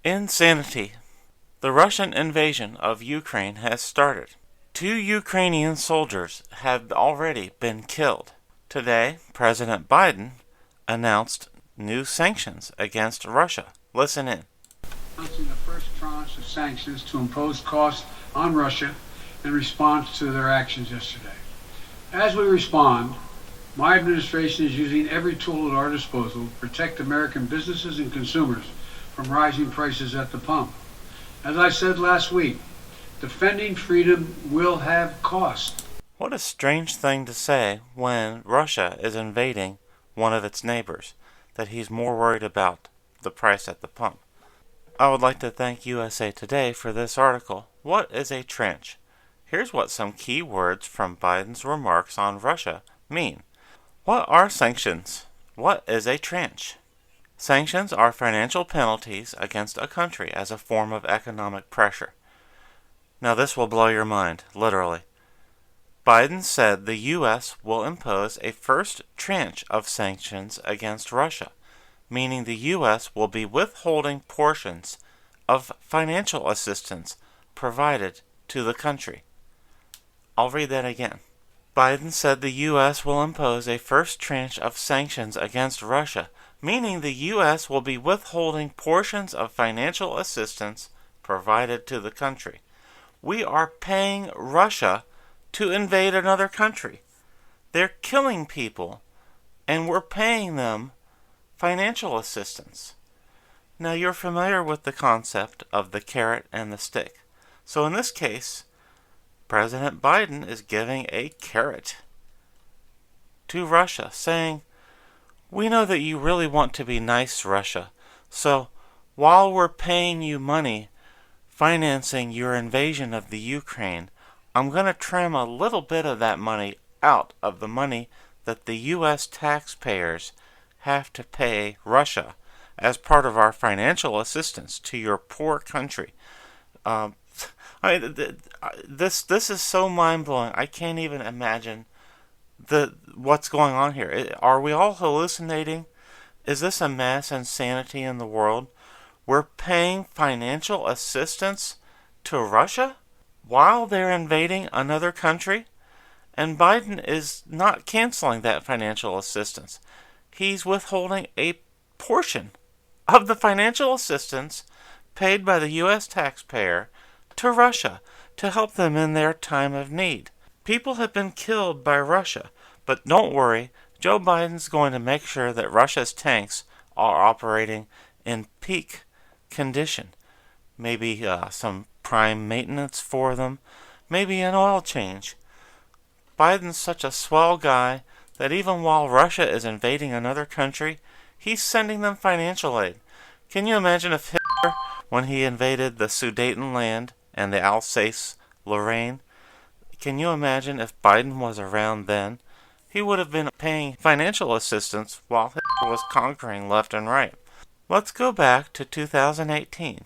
Insanity. The Russian invasion of Ukraine has started. 2 Ukrainian soldiers have already been killed. Today, President Biden announced new sanctions against Russia. Listen in. Announcing the first tranche of sanctions to impose costs on Russia in response to their actions yesterday. As we respond, my administration is using every tool at our disposal to protect American businesses and consumers from rising prices at the pump. As I said last week, defending freedom will have cost. What a strange thing to say when Russia is invading one of its neighbors, that he's more worried about the price at the pump. I would like to thank USA Today for this article. What is a trench? Here's what some key words from Biden's remarks on Russia mean. What are sanctions? What is a trench? Sanctions are financial penalties against a country as a form of economic pressure. Now this will blow your mind, literally. Biden said the U.S. will impose a first tranche of sanctions against Russia, meaning the U.S. will be withholding portions of financial assistance provided to the country. I'll read that again. Biden said the U.S. will impose a first tranche of sanctions against Russia, meaning the U.S. will be withholding portions of financial assistance provided to the country. We are paying Russia to invade another country. They're killing people, and we're paying them financial assistance. Now you're familiar with the concept of the carrot and the stick. So in this case, President Biden is giving a carrot to Russia, saying, we know that you really want to be nice, Russia, so while we're paying you money, financing your invasion of the Ukraine, I'm going to trim a little bit of that money out of the money that the U.S. taxpayers have to pay Russia as part of our financial assistance to your poor country. This is so mind-blowing. I can't even imagine what's going on here. Are we all hallucinating? Is this a mass insanity in the world? We're paying financial assistance to Russia while they're invading another country? And Biden is not canceling that financial assistance. He's withholding a portion of the financial assistance paid by the U.S. taxpayer to Russia to help them in their time of need. People have been killed by Russia, but don't worry, Joe Biden's going to make sure that Russia's tanks are operating in peak condition. Maybe some prime maintenance for them, maybe an oil change. Biden's such a swell guy that even while Russia is invading another country, he's sending them financial aid. Can you imagine if Hitler, when he invaded the Sudetenland and the Alsace-Lorraine, can you imagine if Biden was around then? He would have been paying financial assistance while Hitler was conquering left and right. Let's go back to 2018.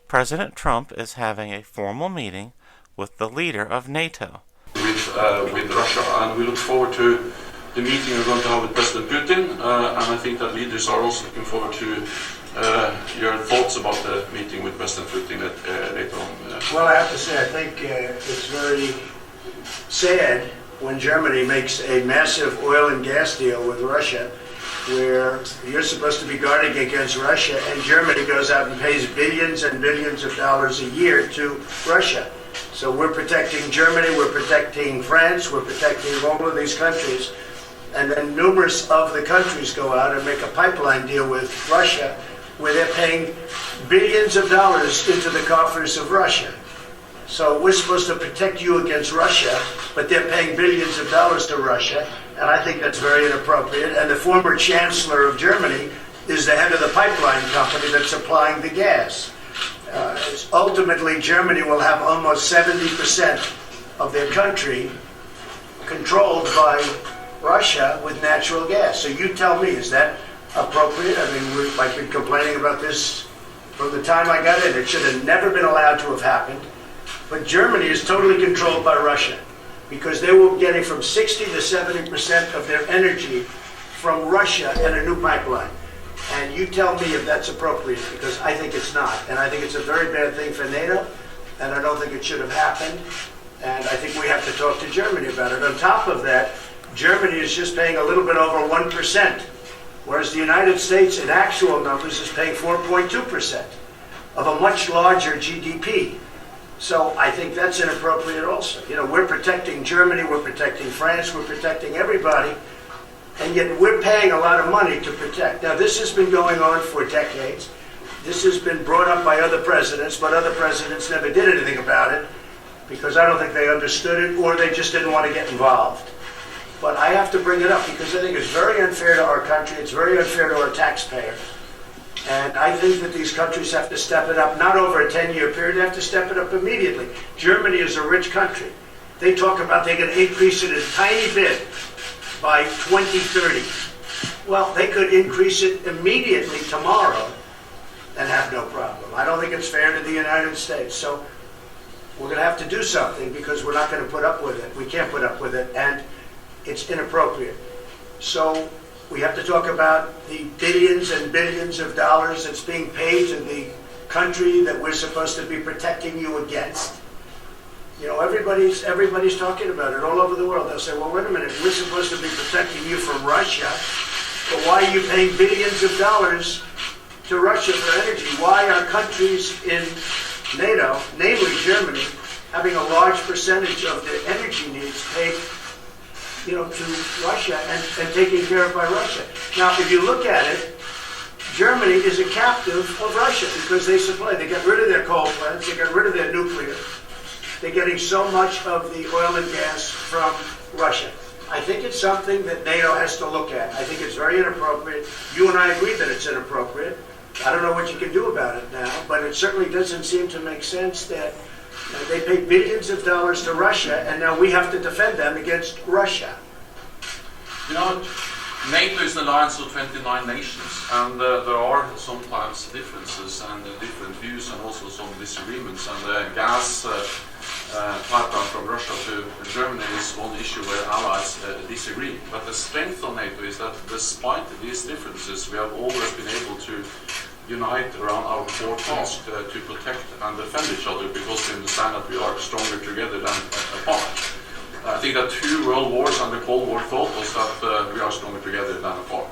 President Trump is having a formal meeting with the leader of NATO. With Russia, and we look forward to the meeting we're going to have with President Putin, and I think that leaders are also looking forward to your thoughts about the meeting with President Putin later on. Well, I have to say, I think it's very sad when Germany makes a massive oil and gas deal with Russia, where you're supposed to be guarding against Russia, and Germany goes out and pays billions and billions of dollars a year to Russia. So we're protecting Germany, we're protecting France, we're protecting all of these countries, and then numerous of the countries go out and make a pipeline deal with Russia where they're paying billions of dollars into the coffers of Russia. So we're supposed to protect you against Russia, but they're paying billions of dollars to Russia, and I think that's very inappropriate. And the former chancellor of Germany is the head of the pipeline company that's supplying the gas. Ultimately, Germany will have almost 70% of their country controlled by Russia with natural gas. So you tell me, is that appropriate? I mean, I've been complaining about this from the time I got in. It should have never been allowed to have happened. But Germany is totally controlled by Russia because they were getting from 60 to 70% of their energy from Russia and a new pipeline. And you tell me if that's appropriate, because I think it's not. And I think it's a very bad thing for NATO, and I don't think it should have happened. And I think we have to talk to Germany about it. On top of that, Germany is just paying a little bit over 1%, whereas the United States, in actual numbers, is paying 4.2% of a much larger GDP. So I think that's inappropriate also. You know, we're protecting Germany, we're protecting France, we're protecting everybody, and yet we're paying a lot of money to protect. Now, this has been going on for decades. This has been brought up by other presidents, but other presidents never did anything about it because I don't think they understood it or they just didn't want to get involved. But I have to bring it up because I think it's very unfair to our country, it's very unfair to our taxpayers. And I think that these countries have to step it up, not over a 10-year period, they have to step it up immediately. Germany is a rich country. They talk about they can increase it a tiny bit by 2030. Well, they could increase it immediately tomorrow and have no problem. I don't think it's fair to the United States. So we're going to have to do something because we're not going to put up with it. We can't put up with it, and it's inappropriate. So we have to talk about the billions and billions of dollars that's being paid to the country that we're supposed to be protecting you against. You know, everybody's talking about it all over the world. They'll say, well, wait a minute, we're supposed to be protecting you from Russia, but why are you paying billions of dollars to Russia for energy? Why are countries in NATO, namely Germany, having a large percentage of their energy needs paid, you know, to Russia and taken care of by Russia? Now, if you look at it, Germany is a captive of Russia because they supply. They got rid of their coal plants. They got rid of their nuclear. They're getting so much of the oil and gas from Russia. I think it's something that NATO has to look at. I think it's very inappropriate. You and I agree that it's inappropriate. I don't know what you can do about it now, but it certainly doesn't seem to make sense that they pay billions of dollars to Russia, and now we have to defend them against Russia. You know, NATO is an alliance of 29 nations, and there are sometimes differences and different views and also some disagreements. And the gas pipeline from Russia to Germany is one issue where allies disagree. But the strength of NATO is that despite these differences, we have always been able to unite around our core task to protect and defend each other because we understand that we are stronger together than apart. I think that 2 world wars and the Cold War taught us that we are stronger together than apart.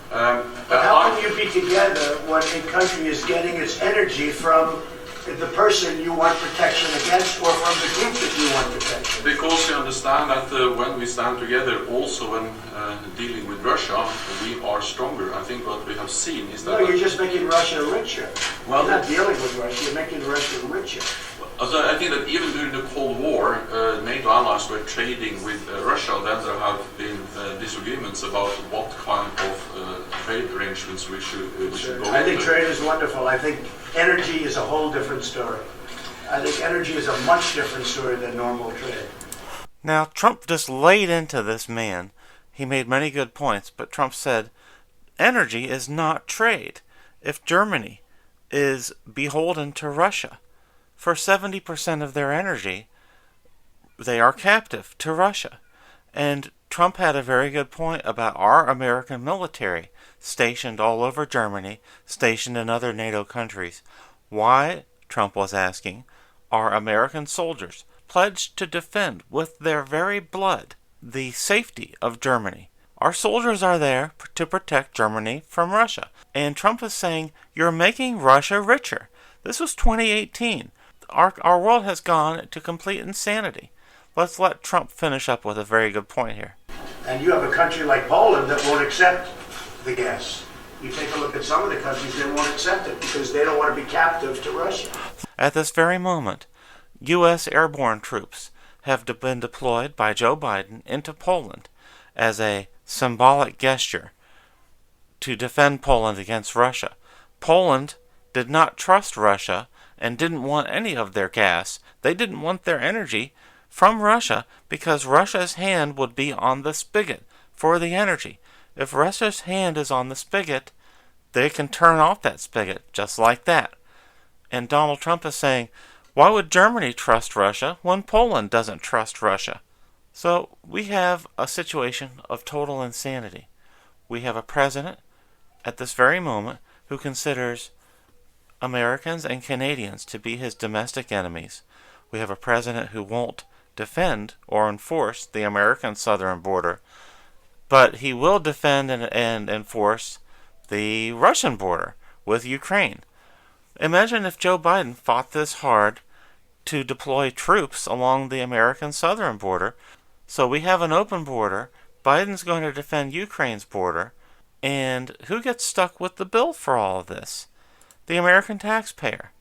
But how can you be together when a country is getting its energy from the person you want protection against or from the group that you want protection? Because we understand that when we stand together, also when dealing with Russia, we are stronger. I think what we have seen is that... No, you're just making Russia richer. Well, you're not dealing with Russia, you're making Russia richer. So I think that even during the Cold War, NATO allies were trading with Russia. Then there have been disagreements about what kind of trade arrangements we should go into. I think trade is wonderful. I think energy is a whole different story. I think energy is a much different story than normal trade. Now, Trump just laid into this man. He made many good points, but Trump said, energy is not trade. If Germany is beholden to Russia for 70% of their energy, they are captive to Russia. And Trump had a very good point about our American military stationed all over Germany, stationed in other NATO countries. Why, Trump was asking, are American soldiers pledged to defend with their very blood the safety of Germany? Our soldiers are there to protect Germany from Russia. And Trump is saying, you're making Russia richer. This was 2018. Our world has gone to complete insanity. Let's let Trump finish up with a very good point here. And you have a country like Poland that won't accept the gas. You take a look at some of the countries, they won't accept it because they don't want to be captive to Russia. At this very moment, U.S. airborne troops have been deployed by Joe Biden into Poland as a symbolic gesture to defend Poland against Russia. Poland did not trust Russia and didn't want any of their gas. They didn't want their energy from Russia because Russia's hand would be on the spigot for the energy. If Russia's hand is on the spigot, they can turn off that spigot just like that. And Donald Trump is saying, why would Germany trust Russia when Poland doesn't trust Russia? So we have a situation of total insanity. We have a president at this very moment who considers Americans and Canadians to be his domestic enemies. We have a president who won't defend or enforce the American southern border, but he will defend and enforce the Russian border with Ukraine. Imagine if Joe Biden fought this hard to deploy troops along the American southern border. So we have an open border. Biden's going to defend Ukraine's border. And who gets stuck with the bill for all of this? The American taxpayer.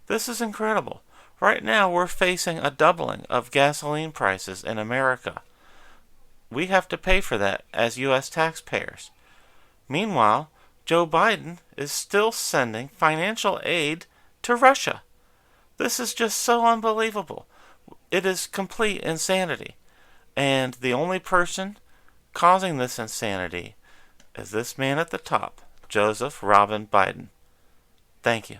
This is incredible. Right now we're facing a doubling of gasoline prices in America. We have to pay for that as U.S. taxpayers. Meanwhile, Joe Biden is still sending financial aid to Russia. This is just so unbelievable. It is complete insanity. And the only person causing this insanity is this man at the top, Joseph Robin Biden. Thank you.